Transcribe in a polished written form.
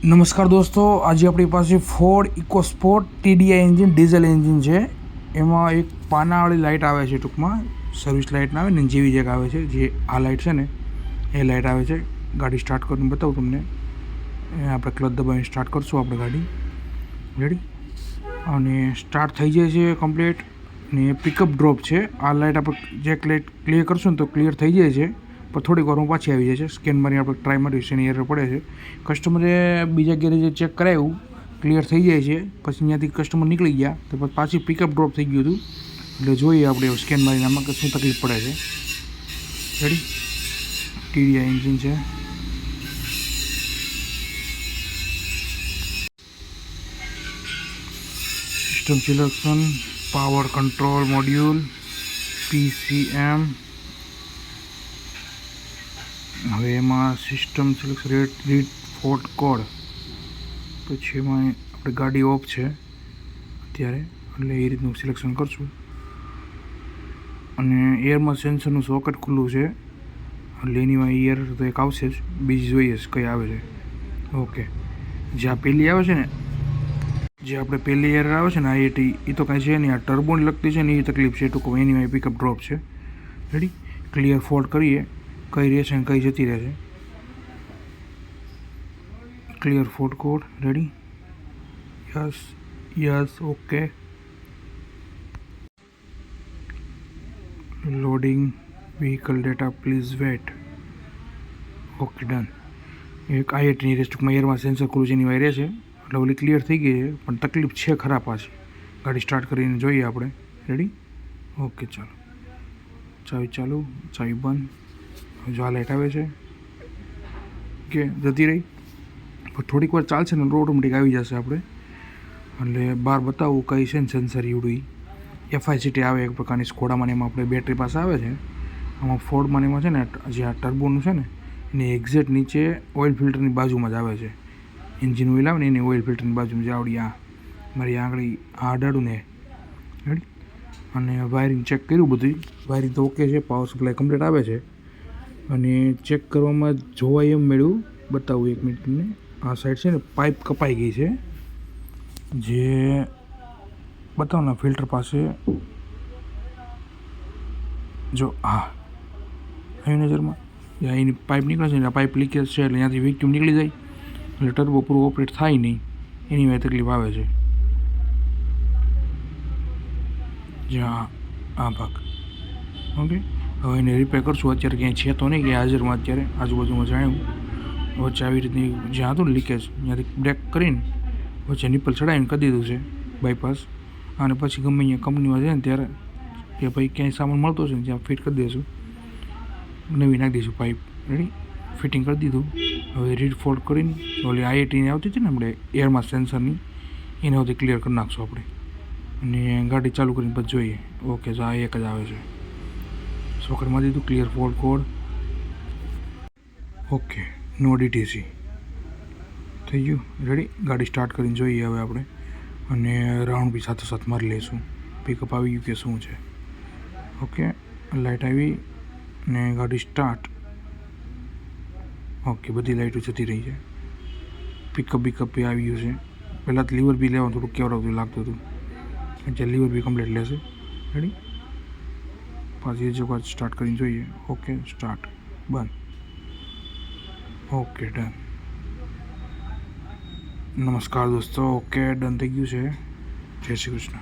નમસ્કાર દોસ્તો, આજે આપણી પાસે Ford EcoSport TDI engine diesel engine છે. એમાં એક પાનાવાળી લાઇટ આવે છે, ટૂંકમાં સર્વિસ લાઇટ ના આવે ને જેવી એક આવે છે. જે આ લાઇટ છે ને એ લાઇટ આવે છે. ગાડી સ્ટાર્ટ કરીને બતાવું તમને. આપણે ક્લચ દબાવીને સ્ટાર્ટ કરશું આપણે ગાડી. રેડી? અને સ્ટાર્ટ થઈ જાય છે કમ્પ્લીટ. ને પિકઅપ ડ્રોપ છે. આ લાઇટ આપણે જે લાઇટ ક્લિયર કરશું ને તો ક્લિયર થઈ જાય છે, પણ થોડીક વારમાં પાછી આવી જાય છે. સ્કેન મારી આપણે ટ્રાય મારી એની એરર પડે છે. કસ્ટમરે બીજા ગેરેજે ચેક કરાવ્યું, ક્લિયર થઈ જાય છે. પછી ત્યાંથી કસ્ટમર નીકળી ગયા તો પછી પાછી પિકઅપ ડ્રોપ થઈ ગયું હતું. એટલે જોઈએ આપણે સ્કેન મારીને આમાં કે શું તકલીફ પડે છે. રેડી? TDI એન્જિન છે. System selection, power control module, PCM. હવે એમાં system selection read fault code. પછી એમાં આપણે ગાડી ઓફ છે અત્યારે, એટલે એ રીતનું સિલેક્શન કરશું. અને એરમાં સેન્સરનું સોકેટ ખુલ્લું છે, એટલે એનીમાં એર તો એક આવશે જ. બીજી જોઈએ કઈ આવે છે. ઓકે, જે આ પહેલી આવે છે ને, જે આપણે પહેલી એર આવે છે ને IAT, એ તો કાંઈ છે નહીં. આ ટર્બોની લગતી છે ને એ તકલીફ છે ટૂંકમાં. એની પિકઅપ ડ્રોપ છે. રેડી? ક્લિયર ફોલ્ટ કરીએ, કઈ રહેશે ને કઈ જતી રહેશે. Clear fault code. Ready? Yes. Okay. Loading vehicle data, please wait. Okay, done. એક IATની રેસ ટૂંકમાં એરમાં સેન્સર ખુલ્લું છે એની વાય રહે છે, એટલે ઓલી ક્લિયર થઈ ગઈ છે, પણ તકલીફ છે ખરા પાછી. ગાડી સ્ટાર્ટ કરીને જોઈએ આપણે. રેડી? ઓકે, ચાલો. ચાવી ચાલુ, ચાવી બંધ. જો આ લાઇટ આવે છે કે જતી રહી, પણ થોડીક વાર ચાલશે ને ઓટોમેટિક આવી જશે આપણે. એટલે બહાર બતાવવું કઈ છે ને સેન્સર યુડી FICT આવે એક પ્રકારની સ્કોડામાં. એમાં આપણે બેટરી પાસે આવે છે. આમાં ફોર્ડમાં એમાં છે ને જે આ ટર્બોનું છે ને એની એક્ઝેક્ટ નીચે ઓઇલ ફિલ્ટરની બાજુમાં જ આવે છે. એન્જિન ઓઇલ આવે ને એની ઓઇલ ફિલ્ટરની બાજુમાં જે આવડી આ મારી આંગળી આ અડાડું ને. રેડી? અને વાયરિંગ ચેક કર્યું બધું. વાયરિંગ તો ઓકે છે, પાવર સપ્લાય કમ્પ્લીટ આવે છે. અને ચેક કરવામાં જોવાય એમ મળ્યું, બતાવું એક મિનિટ તમને. આ સાઈડ છે ને પાઇપ કપાઈ ગઈ છે, જે બતાવો ને ફિલ્ટર પાસે. જો હા અહીં નજરમાં એની પાઇપ નીકળે છે ને, આ પાઇપ લીકેજ છે, એટલે ત્યાંથી વેક્યુમ નીકળી જાય, એટલે ટર્બો પૂરું ઓપરેટ થાય નહીં. એની વાય તકલીફ આવે છે. જ્યાં આ ભાગ. ઓકે, હવે એને રિપેર કરશું. અત્યારે ક્યાંય છે તો નહીં, ક્યાંય હાજરમાં અત્યારે આજુબાજુમાં જાણ્યું. વચ્ચે આવી રીતની જ્યાં હતું ને લીકેજ, ત્યાંથી બ્રેક કરીને વચ્ચે નિપલ ચડાવીને કરી દીધું છે બાયપાસ. અને પછી ગમે અહીંયા કંપનીમાં જાય ને ત્યારે કે ભાઈ ક્યાંય સામાન મળતો છે ને ત્યાં ફિટ કરી દઈશું, નવી નાખી દઈશું પાઇપ. રેડી? ફિટિંગ કરી દીધું. હવે રીડ ફોલ્ટ કરીને ઓલી IATની આવતી હતી ને આપણે એરમાં સેન્સરની, એને હવે ક્લિયર કરી નાખશું આપણે. અને ગાડી ચાલુ કરીને પછી જોઈએ. ઓકે, જો આ એક જ આવે છે. સોકેટમાં દીધું. Clear fault code. ઓકે, નો DTC થઈ ગયું. રેડી? ગાડી સ્ટાર્ટ કરીને જોઈએ હવે આપણે. અને રાઉન્ડ બી સાથે મારી લઈશું. પિકઅપ આવી ગયું કે શું છે. ઓકે, લાઇટ આવી ને ગાડી સ્ટાર્ટ. ઓકે, બધી લાઇટો જતી રહી છે. પિકઅપ બી આવી ગયું છે. પહેલાં તો લીવર બી લેવાનું થોડુંક કેવડાવતું લાગતું હતું, એટલે લીવર બી કમ્પ્લીટ લેશે. રેડી? પાછી એ જ વખત સ્ટાર્ટ કરીને જોઈએ. ઓકે, સ્ટાર્ટ, બંધ. Okay, done. નમસ્કાર દોસ્તો. ઓકે, ડન થઈ ગયું છે. જય શ્રી કૃષ્ણ.